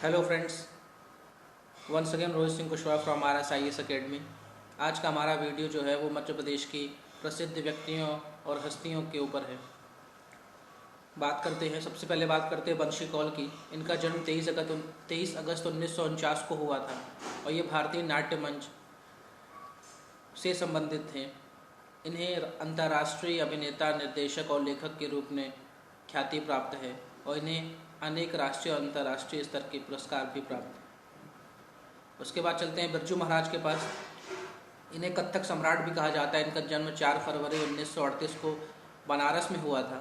Hello friends, once again Rohit Singh Kushwaha from R S I S academy. आज का हमारा video जो है वो मध्य प्रदेश की प्रसिद्ध व्यक्तियों और हस्तियों के ऊपर है। बात करते हैं, सबसे पहले बात करते हैं बंशी कौल की। इनका जन्म 23 अगस्त 1949 को हुआ था और ये भारतीय नाट्य मंच से संबंधित थे। इन्हें अंतर्राष्ट्रीय अभिनेता, निर्देशक और लेखक के रूप में ख्याति प्राप्त है और इन्हें अनेक राष्ट्रीय और अंतर्राष्ट्रीय स्तर के पुरस्कार भी प्राप्त हैं। उसके बाद चलते हैं बिरजू महाराज के पास। इन्हें कथक सम्राट भी कहा जाता है। इनका जन्म 4 फरवरी 1938 को बनारस में हुआ था।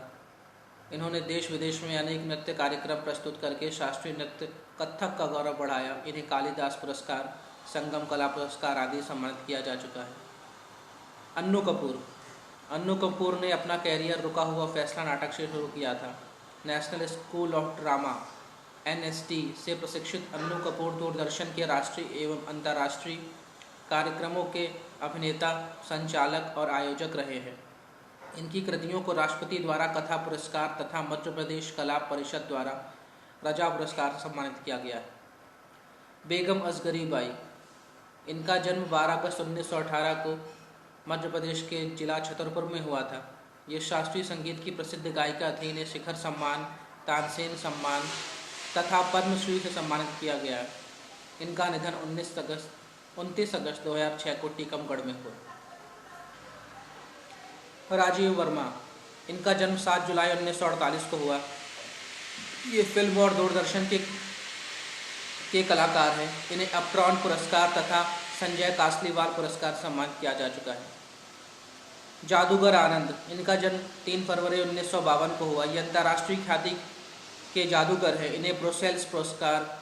इन्होंने देश विदेश में अनेक नृत्य कार्यक्रम प्रस्तुत करके शास्त्रीय नृत्य कथक का गौरव बढ़ाया। इन्हें कालिदास पुरस्कार, संगम कला पुरस्कार आदि सम्मानित किया जा चुका है। अन्नू कपूर ने अपना कैरियर रुका हुआ फैसला नाटक से शुरू किया था। National school of drama NSD से प्रशिक्षित अन्नू कपूर दूरदर्शन के राष्ट्रीय एवं अंतर्राष्ट्रीय कार्यक्रमों के अभिनेता, संचालक और आयोजक रहे हैं। इनकी कृतियों को राष्ट्रपति द्वारा कथा पुरस्कार तथा मध्य प्रदेश कला परिषद द्वारा रजा पुरस्कार से सम्मानित किया गया है। बेगम असगरी बाई, इनका जन्म 12 अगस्त 1918 को मध्य प्रदेश के जिला छतरपुर में हुआ था। ये शास्त्रीय संगीत की प्रसिद्ध गायिका थी। इन्हें शिखर सम्मान, तानसेन सम्मान तथा पद्मश्री से सम्मानित किया गया है। इनका निधन 29 अगस्त 2006 को टीकमगढ़ में हुआ। राजीव वर्मा, इनका जन्म 7 जुलाई 1948 को हुआ। ये फिल्म और दूरदर्शन के कलाकार हैं। इन्हें अपट्रॉन पुरस्कार तथा संजय कासलीवाल पुरस्कार सम्मानित किया जा चुका है। जादूगर आनंद, इनका जन्म 3 फरवरी 1952 को हुआ। ये अंतर्राष्ट्रीय ख्याति के जादूगर हैं। इन्हें ब्रुसेल्स पुरस्कार,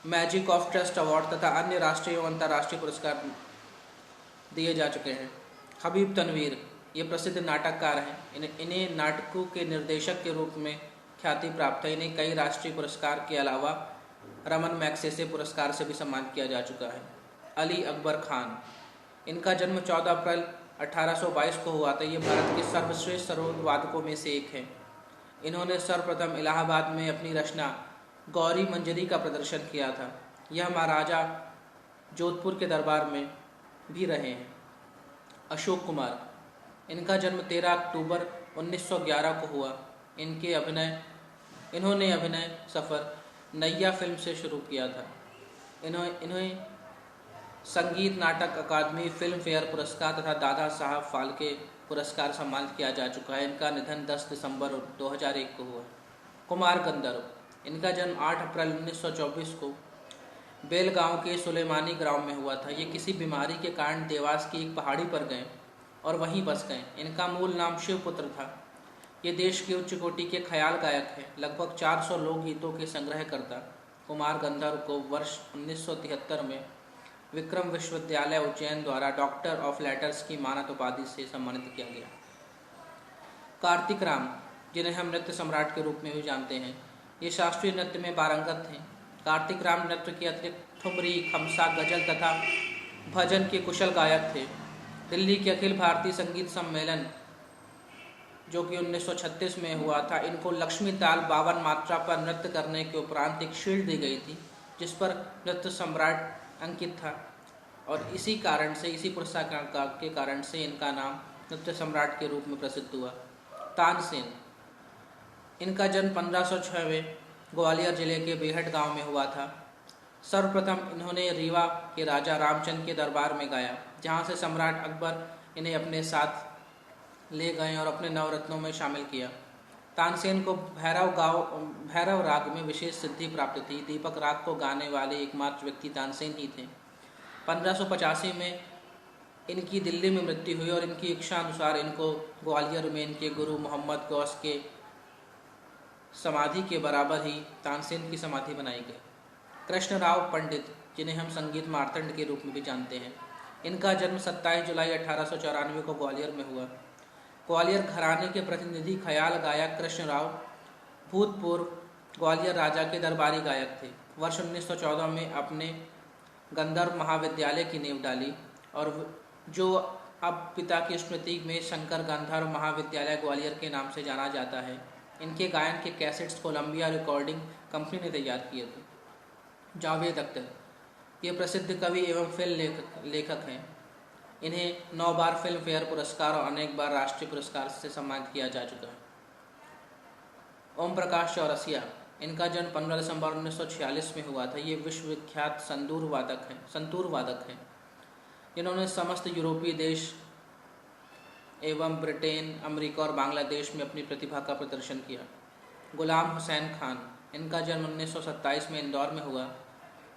मैजिक ऑफ ट्रस्ट अवार्ड तथा अन्य राष्ट्रीय और अंतर्राष्ट्रीय पुरस्कार दिए जा चुके हैं। हबीब तनवीर, ये प्रसिद्ध नाटककार हैं। इन्हें नाटकों के निर्देशक के रूप में ख्याति प्राप्त है। इन्हें कई राष्ट्रीय पुरस्कार के अलावा रमन मैग्सेसे पुरस्कार से भी सम्मानित किया जा चुका है। अली अकबर खान, इनका जन्म 14 अप्रैल 1822 को हुआ था। ये भारत के सर्वश्रेष्ठ सरोद वादकों में से एक हैं। इन्होंने सर्वप्रथम इलाहाबाद में अपनी रचना गौरी मंजरी का प्रदर्शन किया था। यह महाराजा जोधपुर के दरबार में भी रहे हैं। अशोक कुमार, इनका जन्म 13 अक्टूबर 1911 को हुआ। इन्होंने अभिनय सफ़र नैया फिल्म से शुरू किया था। इन्हें संगीत नाटक अकादमी, फिल्म फेयर पुरस्कार तथा दादा साहब फाल्के पुरस्कार सम्मानित किया जा चुका है। इनका निधन 10 दिसंबर 2001 को हुआ। कुमार गंधर्व, इनका जन्म 8 अप्रैल 1924 को बेलगांव के सुलेमानी ग्राम में हुआ था। ये किसी बीमारी के कारण देवास की एक पहाड़ी पर गए और वहीं बस गए। इनका मूल नाम शिवपुत्र था। ये देश के उच्च कोटि के ख्याल गायक हैं। लगभग 400 लोकगीतों के संग्रहकर्ता कुमार गंधर्व को वर्ष 1973 में विक्रम विश्वविद्यालय उज्जैन द्वारा डॉक्टर ऑफ लेटर्स की मानद उपाधि से सम्मानित किया गया। कार्तिक राम, जिन्हें हम नृत्य सम्राट के रूप में भी जानते हैं, ये शास्त्रीय नृत्य में पारंगत थे। कार्तिक राम नृत्य के अतिरिक्त ठुमरी, खमसा, गजल तथा भजन के कुशल गायक थे। दिल्ली के अखिल भारतीय संगीत सम्मेलन जो कि 1936 में हुआ था, इनको लक्ष्मी ताल 52 मात्रा पर नृत्य करने के उपरांत एक शील्ड दी गई थी जिस पर नृत्य सम्राट अंकित था और इसी पुरस्कार के कारण से इनका नाम नृत्य सम्राट के रूप में प्रसिद्ध हुआ। तानसेन, इनका जन्म 1506 में ग्वालियर जिले के बेहट गांव में हुआ था। सर्वप्रथम इन्होंने रीवा के राजा रामचंद्र के दरबार में गाया, जहां से सम्राट अकबर इन्हें अपने साथ ले गए और अपने नवरत्नों में शामिल किया। तानसेन को भैरव राग में विशेष सिद्धि प्राप्त थी। दीपक राग को गाने वाले एकमात्र व्यक्ति तानसेन ही थे। 1585 में इनकी दिल्ली में मृत्यु हुई और इनकी इच्छा अनुसार इनको ग्वालियर में इनके गुरु मोहम्मद गौस के समाधि के बराबर ही तानसेन की समाधि बनाई गई। कृष्णराव पंडित, जिन्हें हम संगीत मार्तंड के रूप में भी जानते हैं, इनका जन्म 27 जुलाई 1894 को ग्वालियर में हुआ। ग्वालियर घराने के प्रतिनिधि ख्याल गायक कृष्णराव भूतपूर्व ग्वालियर राजा के दरबारी गायक थे। वर्ष 1914 में अपने गंधर्व महाविद्यालय की नींव डाली और जो अब पिता की स्मृति में शंकर गंधर्व महाविद्यालय ग्वालियर के नाम से जाना जाता है। इनके गायन के कैसेट्स कोलंबिया रिकॉर्डिंग कंपनी ने तैयार किए थे। जावेद अख्तर ये प्रसिद्ध कवि एवं फिल्म लेखक हैं। इन्हें 9 बार फिल्म फेयर पुरस्कार और अनेक बार राष्ट्रीय पुरस्कार से सम्मानित किया जा चुका है। ओम प्रकाश चौरसिया, इनका जन्म 15 दिसंबर 1946 में हुआ था। ये विश्वविख्यात संतूर वादक हैं। इन्होंने समस्त यूरोपीय देश एवं ब्रिटेन, अमेरिका और बांग्लादेश में अपनी प्रतिभा का प्रदर्शन किया। गुलाम हुसैन खान, इनका जन्म 1927 में इंदौर में हुआ।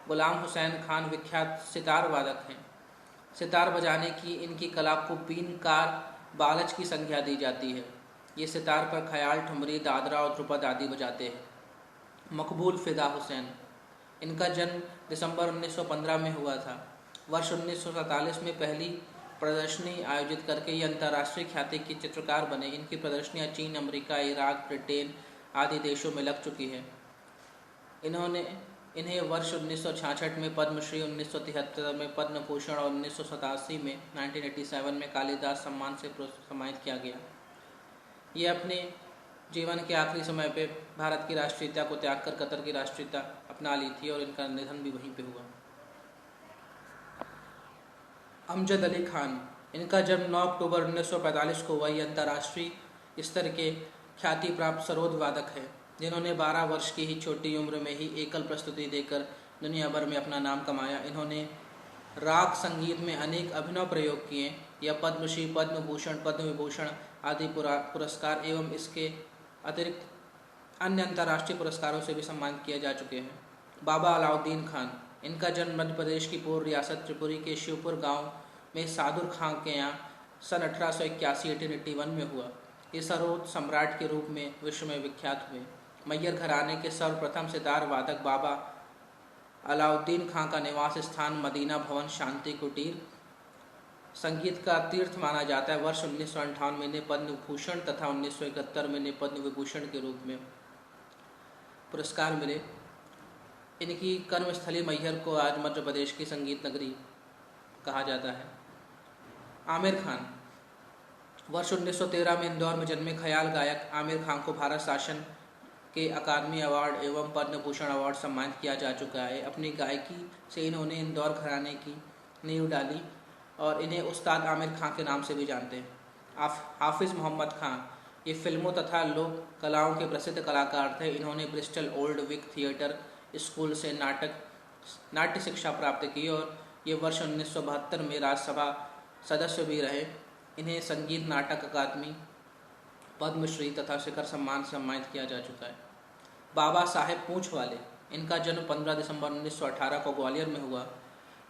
गुलाम हुसैन खान विख्यात सितार वादक हैं। सितार बजाने की इनकी कला को बीनकार बालच की संज्ञा दी जाती है। ये सितार पर ख्याल, ठुमरी, दादरा और ध्रुपद आदि बजाते हैं। मकबूल फिदा हुसैन, इनका जन्म दिसंबर 1915 में हुआ था। वर्ष 1947 में पहली प्रदर्शनी आयोजित करके ये अंतर्राष्ट्रीय ख्याति के चित्रकार बने। इनकी प्रदर्शनियाँ चीन, अमेरिका, इराक, ब्रिटेन आदि देशों में लग चुकी है। इन्हें वर्ष 1966 में पद्मश्री, 1973 में पद्म भूषण और 1987 में कालिदास सम्मान से सम्मानित किया गया। ये अपने जीवन के आखिरी समय पे भारत की राष्ट्रीयता को त्याग कर कतर की राष्ट्रीयता अपना ली थी और इनका निधन भी वहीं पे हुआ। अमजद अली खान, इनका जन्म 9 अक्टूबर 1945 को हुआ। ये अंतर्राष्ट्रीय स्तर के ख्याति प्राप्त सरोद वादक है, जिन्होंने 12 वर्ष की ही छोटी उम्र में ही एकल प्रस्तुति देकर दुनिया भर में अपना नाम कमाया। इन्होंने राग संगीत में अनेक अभिनव प्रयोग किए। यह पद्मश्री, पद्म भूषण, पद्म विभूषण आदि पुरस्कार एवं इसके अतिरिक्त अन्य अंतर्राष्ट्रीय पुरस्कारों से भी सम्मानित किए जा चुके हैं। बाबा अलाउद्दीन खान, इनका जन्म मध्य प्रदेश की पूर्व रियासत त्रिपुरी के शिवपुर गांव में सादुर खां के यहाँ सन 1881 में हुआ। ये सरोद सम्राट के रूप में विश्व में विख्यात हुए। मैयर घराने के सर्वप्रथम सितार वादक बाबा अलाउद्दीन खां का निवास स्थान मदीना भवन शांति कुटीर संगीत का तीर्थ माना जाता है। वर्ष 1958 में इन्हें पद्म भूषण तथा 1971 में इन्हें पद्म विभूषण के रूप में पुरस्कार मिले। इनकी कर्मस्थली मैहर को आज मध्य प्रदेश की संगीत नगरी कहा जाता है। आमिर खान, वर्ष 1913 में इंदौर में जन्मे ख्याल गायक आमिर खान को भारत शासन के अकादमी अवार्ड एवं पद्म भूषण अवार्ड सम्मानित किया जा चुका है। अपनी गायकी से इन्होंने इंदौर घराने की नींव डाली और इन्हें उस्ताद आमिर खान के नाम से भी जानते हैं। हाफिज़ मोहम्मद खान, ये फिल्मों तथा लोक कलाओं के प्रसिद्ध कलाकार थे। इन्होंने Bristol old Vic theatre school से नाट्य शिक्षा प्राप्त की और ये वर्ष 1972 में राज्यसभा सदस्य भी रहे। इन्हें संगीत नाटक अकादमी, पद्मश्री तथा शिखर सम्मान से सम्मानित किया जा चुका है। बाबा साहेब पूंछ वाले, इनका जन्म 15 दिसंबर 1918 को ग्वालियर में हुआ।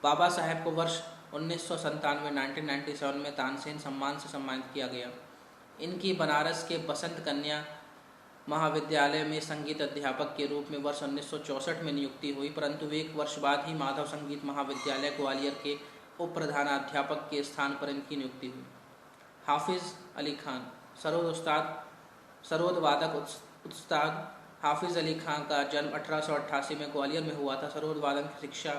बाबा साहेब को वर्ष 1997 में तानसेन सम्मान से सम्मानित किया गया। इनकी बनारस के बसंत कन्या महाविद्यालय में संगीत अध्यापक के रूप में वर्ष 1964 में नियुक्ति हुई, परंतु एक वर्ष बाद ही माधव संगीत महाविद्यालय ग्वालियर के उप प्रधानाध्यापक के स्थान पर इनकी नियुक्ति हुई। हाफिज़ अली खान, सरोद वादक उस्ताद हाफिज़ अली खान का जन्म 1888 में ग्वालियर में हुआ था। सरोद वादन की शिक्षा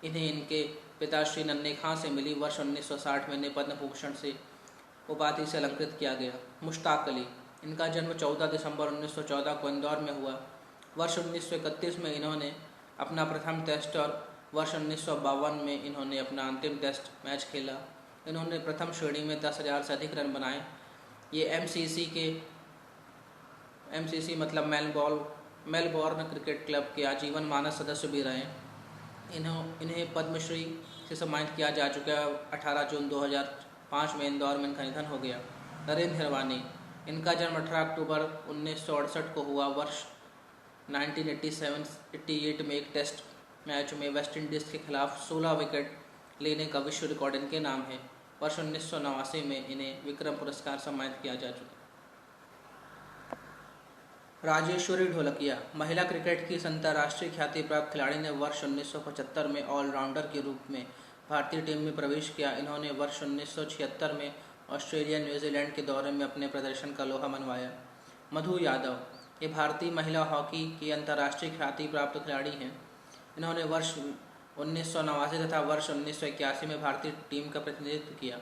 इन्हें इनके पिता श्री नन्हे खां से मिली। वर्ष 1960 में इन्हें पद्म भूषण से उपाधि से अलंकृत किया गया। मुश्ताक अली, इनका जन्म 14 दिसंबर 1914 को इंदौर में हुआ। वर्ष 1931 में इन्होंने अपना प्रथम टेस्ट और वर्ष 1952 में इन्होंने अपना अंतिम टेस्ट मैच खेला। इन्होंने प्रथम श्रेणी में 10,000 से अधिक रन बनाए। ये एमसीसी मतलब मेलबोर्न क्रिकेट क्लब के आजीवन मानद सदस्य भी रहे। इन्हें पद्मश्री से सम्मानित किया जा चुका है। 18 जून 2005 में इंदौर में इनका निधन हो गया। नरेंद्र हिरवानी, इनका जन्म 18 अक्टूबर 1968 को हुआ। वर्ष 1988 में एक टेस्ट मैच में वेस्ट इंडीज़ के खिलाफ 16 विकेट लेने का विश्व रिकॉर्ड इनके नाम है। वर्ष 1989 में इन्हें विक्रम पुरस्कार सम्मानित किया जा चुका। राजेश्वरी ढोलकिया, महिला क्रिकेट की अंतर्राष्ट्रीय ख्याति प्राप्त खिलाड़ी ने वर्ष 1975 में ऑलराउंडर के रूप में भारतीय टीम में प्रवेश किया। इन्होंने वर्ष 1976 में ऑस्ट्रेलिया न्यूजीलैंड के दौरे में अपने प्रदर्शन का लोहा मनवाया। मधु यादव, ये भारतीय महिला हॉकी की अंतर्राष्ट्रीय ख्याति प्राप्त खिलाड़ी हैं। इन्होंने वर्ष 1989 तथा वर्ष 1981 में भारतीय टीम का प्रतिनिधित्व किया।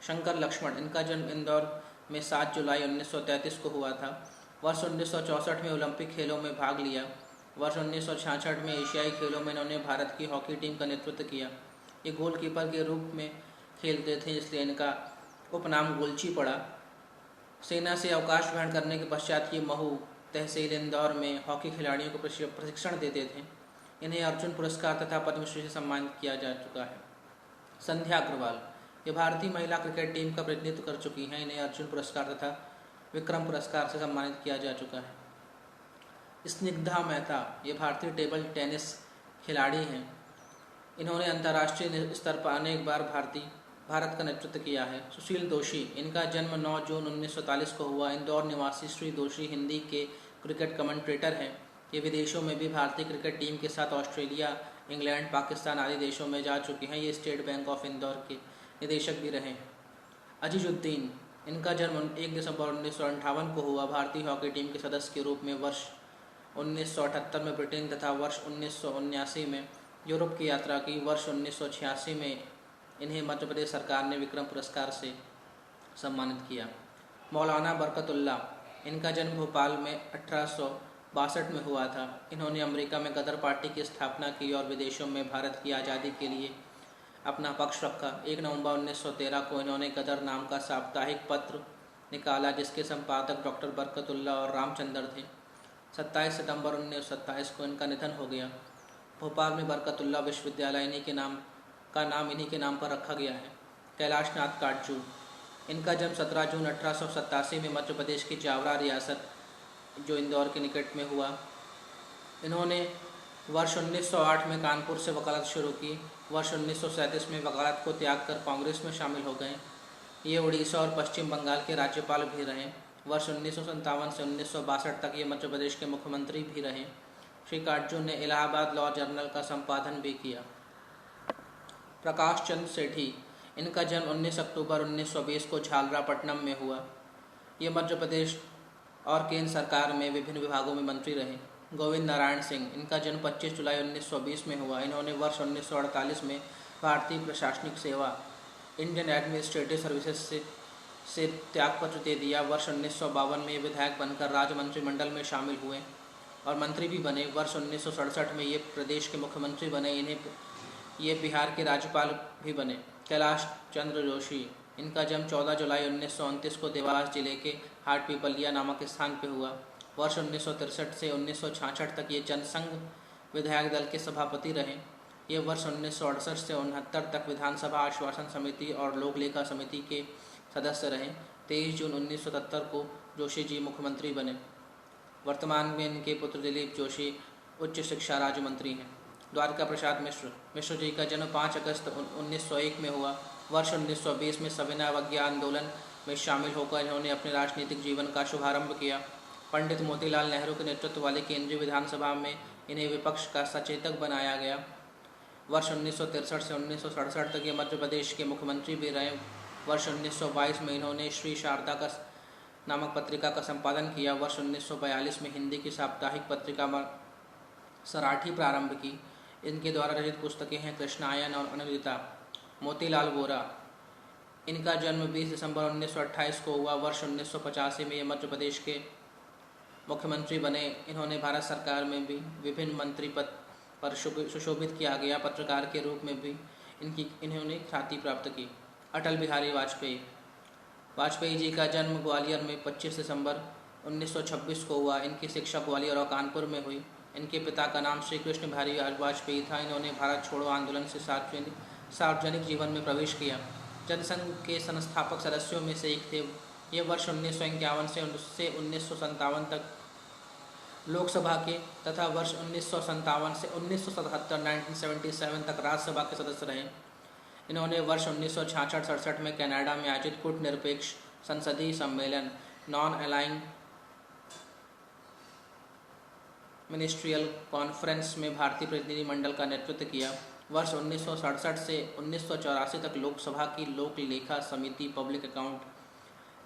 शंकर लक्ष्मण, इनका जन्म इंदौर में 7 जुलाई 1933 को हुआ था। वर्ष 1964 में ओलंपिक खेलों में भाग लिया। वर्ष 1966 में एशियाई खेलों में इन्होंने भारत की हॉकी टीम का नेतृत्व किया। ये गोलकीपर के रूप में खेलते थे, इसलिए इनका उपनाम गोलची पड़ा। सेना से अवकाश ग्रहण करने के पश्चात ये महू तहसील इंदौर में हॉकी खिलाड़ियों को प्रशिक्षण देते थे। इन्हें अर्जुन पुरस्कार तथा पद्मश्री से सम्मानित किया जा चुका है। संध्या अग्रवाल, ये भारतीय महिला क्रिकेट टीम का प्रतिनिधित्व कर चुकी हैं। इन्हें अर्जुन पुरस्कार तथा विक्रम पुरस्कार से सम्मानित किया जा चुका है। स्निग्धा मेहता, ये भारतीय टेबल टेनिस खिलाड़ी हैं। इन्होंने अंतर्राष्ट्रीय स्तर पर अनेक बार भारत का नेतृत्व किया है। सुशील दोषी, इनका जन्म 9 जून 1943 को हुआ। इंदौर निवासी श्री दोषी हिंदी के क्रिकेट कमेंटेटर हैं। ये विदेशों में भी भारतीय क्रिकेट टीम के साथ ऑस्ट्रेलिया, इंग्लैंड, पाकिस्तान आदि देशों में जा चुके हैं। ये स्टेट बैंक ऑफ इंदौर के निदेशक भी रहे। अजीजुद्दीन, इनका जन्म 1 दिसंबर 1958 को हुआ। भारतीय हॉकी टीम के सदस्य के रूप में वर्ष 1978 में ब्रिटेन तथा वर्ष 1979 में यूरोप की यात्रा की। वर्ष 1986 में इन्हें मध्य प्रदेश सरकार ने विक्रम पुरस्कार से सम्मानित किया। मौलाना बरकतुल्ला, इनका जन्म भोपाल में 1862 में हुआ था। इन्होंने अमेरिका में गदर पार्टी की स्थापना की और विदेशों में भारत की आज़ादी के लिए अपना पक्ष रखा। 1 नवंबर 1913 को इन्होंने गदर नाम का साप्ताहिक पत्र निकाला, जिसके संपादक डॉक्टर बरकतुल्ला और रामचंद्र थे। 27 सितंबर 1927 को इनका निधन हो गया। भोपाल में बरकतुल्ला विश्वविद्यालय इन्हीं के नाम पर रखा गया है। कैलाश नाथ काटजू, इनका जन्म 17 जून 1887 में मध्य प्रदेश की जावरा रियासत जो इंदौर के निकट में हुआ। इन्होंने वर्ष 1908 में कानपुर से वकालत शुरू की। वर्ष 1937 में वकालत को त्याग कर कांग्रेस में शामिल हो गए। ये उड़ीसा और पश्चिम बंगाल के राज्यपाल भी रहे। वर्ष 1957 से 1962 तक ये मध्य प्रदेश के मुख्यमंत्री भी रहे। श्री काटजू ने इलाहाबाद लॉ जर्नल का संपादन भी किया। प्रकाश चंद्र सेठी, इनका जन्म 19 अक्टूबर 1920 को झालरापट्टनम में हुआ। ये मध्य प्रदेश और केंद्र सरकार में विभिन्न विभागों में मंत्री रहे। गोविंद नारायण सिंह, इनका जन्म 25 जुलाई 1920 में हुआ। इन्होंने वर्ष 1948 में भारतीय प्रशासनिक सेवा इंडियन एडमिनिस्ट्रेटिव सर्विसेज से त्यागपत्र दे दिया। वर्ष 1952 में ये विधायक बनकर राज्य मंत्रिमंडल में शामिल हुए और मंत्री भी बने। वर्ष 1967 में ये प्रदेश के मुख्यमंत्री बने। ये बिहार के राज्यपाल भी बने। कैलाश चंद्र जोशी, इनका जन्म 14 जुलाई 1929 को देवास जिले के हाट पीपलिया नामक स्थान पर हुआ। वर्ष 1963 से 1966 तक ये जनसंघ विधायक दल के सभापति रहे। ये वर्ष 1968 से 69 तक विधानसभा आश्वासन समिति और लोक लेखा समिति के सदस्य रहे। 23 जून 1970 को जोशी जी मुख्यमंत्री बने। वर्तमान में इनके पुत्र दिलीप जोशी उच्च शिक्षा राज्य मंत्री हैं। द्वारका प्रसाद मिश्र जी का जन्म 5 अगस्त 1901 में हुआ। वर्ष 1920 में सविनय अवज्ञा आंदोलन में शामिल होकर इन्होंने अपने राजनीतिक जीवन का शुभारंभ किया। पंडित मोतीलाल नेहरू के नेतृत्व वाली केंद्रीय विधानसभा में इन्हें विपक्ष का सचेतक बनाया गया। वर्ष 1963 से 1967 तक ये मध्य प्रदेश के मुख्यमंत्री भी रहे। वर्ष 1922 में इन्होंने श्री शारदा का नामक पत्रिका का संपादन किया। वर्ष 1942 में हिंदी की साप्ताहिक पत्रिका सराठी प्रारंभ की। इनके द्वारा रचित पुस्तकें हैं कृष्णायन और अनिंदिता। मोतीलाल वोरा, इनका जन्म 20 दिसंबर 1928 को हुआ। वर्ष 1985 में ये मध्य प्रदेश के मुख्यमंत्री बने। इन्होंने भारत सरकार में भी विभिन्न मंत्री पद पर सुशोभित किया गया। पत्रकार के रूप में भी इन्होंने ख्याति प्राप्त की। अटल बिहारी वाजपेयी जी का जन्म ग्वालियर में 25 दिसंबर 1926 को हुआ। इनकी शिक्षा ग्वालियर और कानपुर में हुई। इनके पिता का नाम श्री कृष्ण बिहारी वाजपेयी था। इन्होंने भारत छोड़ो आंदोलन से सार्वजनिक जीवन में प्रवेश किया। जनसंघ के संस्थापक सदस्यों में से एक थे। ये वर्ष 1951 से 1957 तक लोकसभा के तथा वर्ष 1957 से 1977 तक राज्यसभा के सदस्य रहे। इन्होंने वर्ष 1966-67 में कनाडा में आयोजित कूटनिरपेक्ष संसदीय सम्मेलन नॉन अलाइंग मिनिस्ट्रियल कॉन्फ्रेंस में भारतीय प्रतिनिधिमंडल का नेतृत्व किया। वर्ष 1967 से 1984 तक लोकसभा की लोक लेखा समिति पब्लिक अकाउंट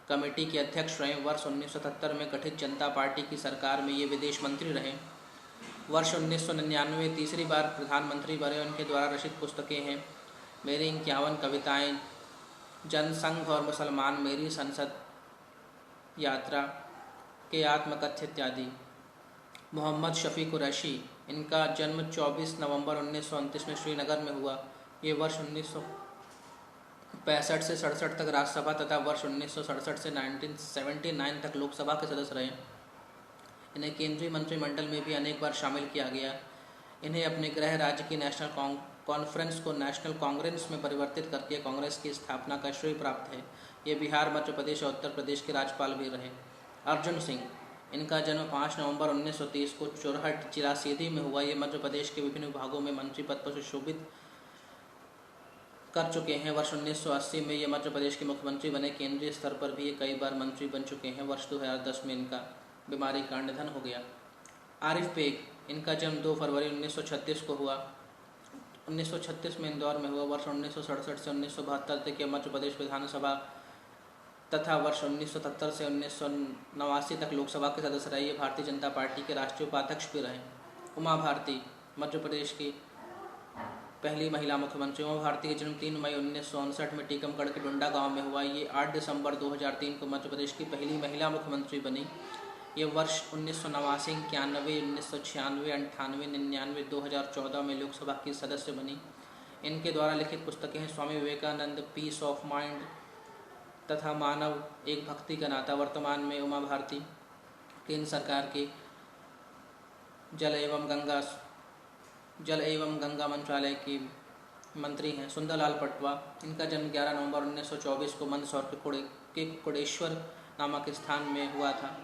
कमेटी के अध्यक्ष रहे। वर्ष 1977 में गठित जनता पार्टी की सरकार में ये विदेश मंत्री रहे। वर्ष 1999 में तीसरी बार प्रधानमंत्री बने। उनके द्वारा रचित पुस्तकें हैं मेरी 51 कविताएं, जनसंघ और मुसलमान, मेरी संसद यात्रा के आत्मकथ्य इत्यादि। मोहम्मद शफी कुरैशी, इनका जन्म 24 नवंबर 1929 में श्रीनगर में हुआ। ये वर्ष 1965 से 67 तक राज्यसभा तथा वर्ष 1967 से 1979 तक लोकसभा के सदस्य रहे। इन्हें केंद्रीय मंत्रिमंडल में भी अनेक बार शामिल किया गया। इन्हें अपने गृह राज्य की नेशनल कॉन्फ्रेंस को नेशनल कांग्रेस में परिवर्तित करके कांग्रेस की स्थापना का श्रेय प्राप्त है। ये बिहार, मध्य प्रदेश और उत्तर प्रदेश के राज्यपाल भी रहे। अर्जुन सिंह, इनका जन्म 5 नवंबर 1930 को चोरहट जिला सीधी में हुआ। ये मध्य प्रदेश के विभिन्न विभागों में मंत्री पद पर सुशोभित कर चुके हैं। वर्ष 1980 में ये मध्य प्रदेश के मुख्यमंत्री बने। केंद्रीय स्तर पर भी ये कई बार मंत्री बन चुके हैं। वर्ष 2010 में इनका बीमारी का निधन हो गया। आरिफ बेग, इनका जन्म 2 फरवरी 1936 को हुआ। 1936 में इंदौर में हुआ। वर्ष 1967 से 1972 तक ये मध्य प्रदेश विधानसभा तथा वर्ष 1977 से 1989 तक लोकसभा के सदस्य रहे। ये भारतीय जनता पार्टी के राष्ट्रीय उपाध्यक्ष भी रहे। उमा भारती, मध्य प्रदेश की पहली महिला मुख्यमंत्री। उमा भारती का जन्म 3 मई 1959 में टीकमगढ़ के डुंडा गांव में हुआ। ये 8 दिसंबर 2003 को मध्य प्रदेश की पहली महिला मुख्यमंत्री बनी। ये वर्ष 1989, 91, 1996, 98, 99, 2014 में लोकसभा की सदस्य बनी। इनके द्वारा लिखित पुस्तकें हैं Swami Vivekananda, piece of mind तथा मानव एक भक्ति का नाता। वर्तमान में उमा भारती केंद्र सरकार के जल एवं गंगा मंत्रालय की मंत्री हैं। सुंदरलाल पटवा, इनका जन्म 11 नवंबर 1924 को मंदसौर के कुड़ेश्वर नामक स्थान में हुआ था।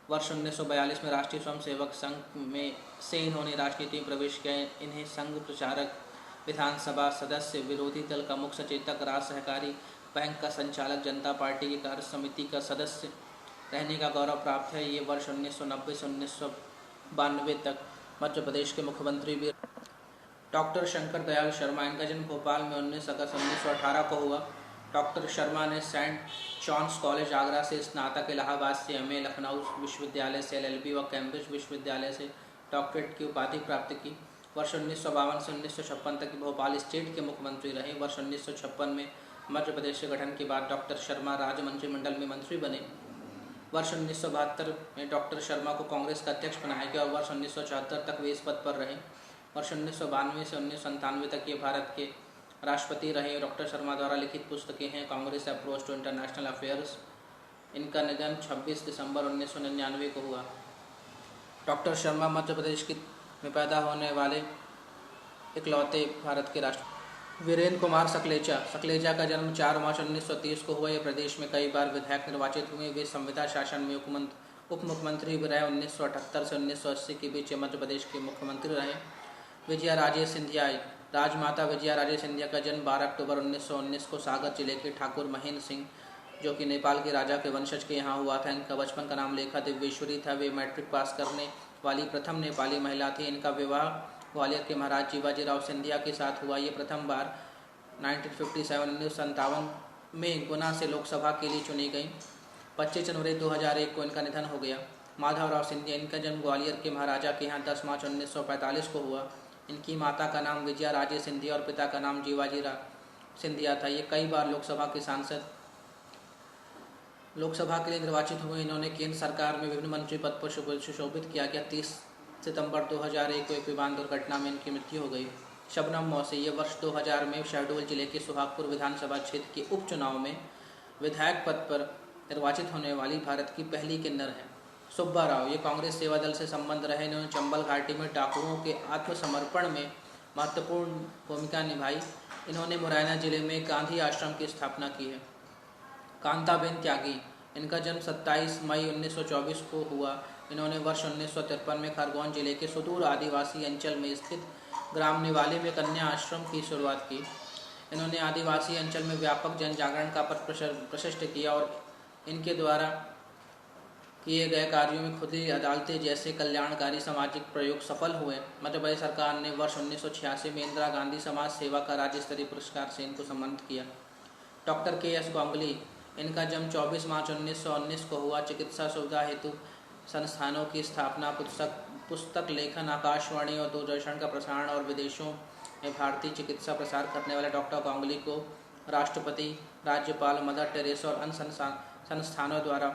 वर्ष 1942 में राष्ट्रीय स्वयंसेवक संघ में से इन्होंने राजनीति में प्रवेश किया। इन्हें संघ प्रचारक, विधानसभा सदस्य, विरोधी दल का मुख्य सचेतक, राज्य सहकारी बैंक का संचालक, जनता पार्टी की कार्य समिति का सदस्य रहने का गौरव प्राप्त है। ये वर्ष 1990 से 1992 तक मध्य प्रदेश के मुख्यमंत्री भी। डॉक्टर शंकर दयाल शर्मा, इनका जन्म भोपाल में 19 अगस्त 1918 को हुआ। डॉक्टर शर्मा ने सेंट जॉन्स कॉलेज आगरा से स्नातक, इलाहाबाद से एमए, लखनऊ विश्वविद्यालय से एलएलबी व कैम्ब्रिज विश्वविद्यालय से डॉक्टरेट की उपाधि प्राप्त की। वर्ष 1952 से 1956 तक भोपाल स्टेट के मुख्यमंत्री रहे। वर्ष 1956 में मध्य प्रदेश के गठन के बाद डॉक्टर शर्मा राज्य मंत्रिमंडल में मंत्री बने। वर्ष 1972 में डॉक्टर शर्मा को कांग्रेस का अध्यक्ष बनाया गया और वर्ष 1974 तक वे इस पद पर रहे। वर्ष 1992 से 1997 तक ये भारत के राष्ट्रपति रहे। डॉक्टर शर्मा द्वारा लिखित पुस्तकें हैं Congress approach to international affairs. इनका निधन 26 दिसंबर 1999 को हुआ। डॉक्टर शर्मा मध्य प्रदेश में पैदा होने वाले इकलौते भारत के राष्ट्र। वीरेंद्र कुमार सकलेचा का जन्म 4 मार्च 1930 को हुआ। ये प्रदेश में कई बार विधायक निर्वाचित हुए। वे संविदा शासन में उप मुख्यमंत्री भी रहे। 1978 से 1980 के बीच मध्य प्रदेश के मुख्यमंत्री रहे। विजया राजे सिंधिया, राजमाता विजया राजे सिंधिया का जन्म 12 अक्टूबर 1919 को सागर जिले के ठाकुर महेंद्र सिंह, जो कि नेपाल के राजा के वंशज के यहाँ हुआ था। इनका बचपन का नाम लेखा दिव्येश्वरी था। वे मैट्रिक पास करने वाली प्रथम नेपाली महिला थी। इनका विवाह ग्वालियर के महाराज जीवाजी राव सिंधिया के साथ हुआ। ये प्रथम बार 1957 में गुना से लोकसभा के लिए चुनी गई। 25 जनवरी 2001 को इनका निधन हो गया। माधवराव सिंधिया, इनका जन्म ग्वालियर के महाराजा के यहाँ 10 मार्च 1945 को हुआ। इनकी माता का नाम विजया राजे सिंधिया और पिता का नाम जीवाजी राव सिंधिया था। ये कई बार लोकसभा के लिए निर्वाचित हुए। इन्होंने केंद्र सरकार में विभिन्न मंत्री पद पर सुशोभित किया गया। 30 सितंबर 2001 को एक विमान दुर्घटना में इनकी मृत्यु हो गई। शबनम मौसी, ये वर्ष 2000 में शहडोल जिले के सुहागपुर विधानसभा क्षेत्र के उपचुनाव में विधायक पद पर निर्वाचित होने वाली भारत की पहली किन्नर है। सुब्बा राव, ये कांग्रेस सेवा दल से संबंध रहे। इन्होंने चंबल घाटी में डाकुओं के आत्मसमर्पण में महत्वपूर्ण भूमिका निभाई। इन्होंने मुरैना जिले में गांधी आश्रम की स्थापना की है। कांताबेन त्यागी, इनका जन्म 27 मई 1924 को हुआ। इन्होंने वर्ष 1953 में खरगोन जिले के सुदूर आदिवासी अंचल में स्थित ग्राम निवाली में कन्या आश्रम की शुरुआत की। इन्होंने आदिवासी अंचल में व्यापक जन जागरण का पथ प्रशस्त किया और इनके द्वारा किए गए कार्यों में खुली अदालतें जैसे कल्याणकारी सामाजिक प्रयोग सफल हुए। मध्य प्रदेश सरकार ने वर्ष 1986 में इंदिरा गांधी समाज सेवा का राज्य स्तरीय पुरस्कार से इनको सम्मानित किया। Doctor KS. गांगुली, इनका जन्म 24 मार्च 1919 को हुआ। चिकित्सा सुविधा हेतु संस्थानों की स्थापना, पुस्तक लेखन, आकाशवाणी और दूरदर्शन का प्रसारण और विदेशों में भारतीय चिकित्सा प्रसार करने वाले डॉक्टर गांगुली को राष्ट्रपति, राज्यपाल, मदर टेरेसा और अन्य संस्थानों द्वारा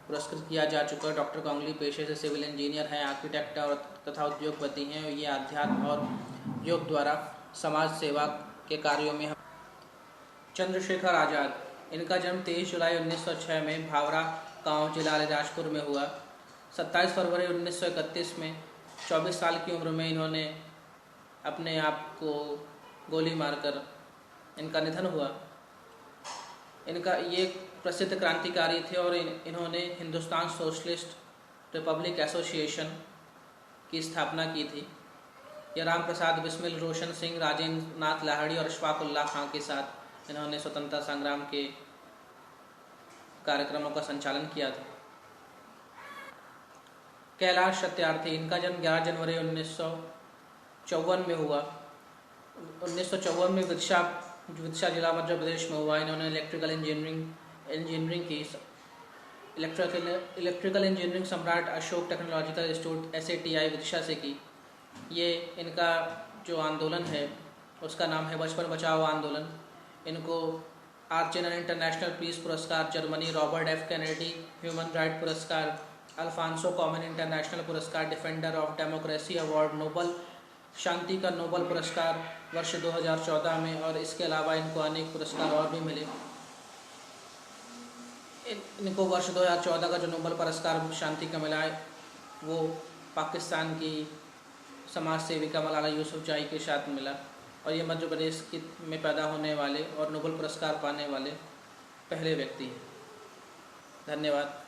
पुरस्कृत किया जा चुका है। डॉक्टर गांगुली पेशे से सिविल इंजीनियर हैं, आर्किटेक्ट और तथा उद्योगपति हैं। ये अध्यात्म और योग द्वारा समाज सेवा के कार्यों में। चंद्रशेखर आज़ाद, इनका जन्म 23 जुलाई 1906 में भावरा गांव जिला अलीराजपुर में हुआ। 27 फरवरी 1931 में 24 साल की उम्र में इन्होंने अपने आप को गोली मारकर इनका निधन हुआ। इनका ये प्रसिद्ध क्रांतिकारी थे और इन्होंने हिंदुस्तान सोशलिस्ट रिपब्लिक एसोसिएशन की स्थापना की थी। यह राम प्रसाद बिस्मिल, रोशन सिंह, राजेंद्र नाथ लाहिड़ी और अशफाक उल्लाह खां के साथ इन्होंने स्वतंत्रता संग्राम के कार्यक्रमों का संचालन किया था। कैलाश सत्यार्थी, इनका जन्म 11 जनवरी 1954 में हुआ। 1954 में विदिशा जिला मध्य प्रदेश में हुआ। इन्होंने इलेक्ट्रिकल इंजीनियरिंग की। इलेक्ट्रिकल इंजीनियरिंग सम्राट Ashok technological institute SATI Vidisha से की। ये इनका जो आंदोलन है उसका नाम है बचपन बचाओ आंदोलन। इनको आर्चेनर इंटरनेशनल पीस पुरस्कार Germany, Robert F Kennedy human right पुरस्कार, अल्फांसो कॉमन इंटरनेशनल पुरस्कार, defender of democracy award, Nobel शांति का नोबल पुरस्कार वर्ष 2014 में, और इसके अलावा इनको अनेक पुरस्कार और भी मिले। इनको वर्ष 2014 का जो नोबल पुरस्कार शांति का मिला है वो पाकिस्तान की समाज सेविका मलाला यूसुफजई के साथ मिला, और ये मध्य प्रदेश में पैदा होने वाले और नोबल पुरस्कार पाने वाले पहले व्यक्ति हैं। धन्यवाद।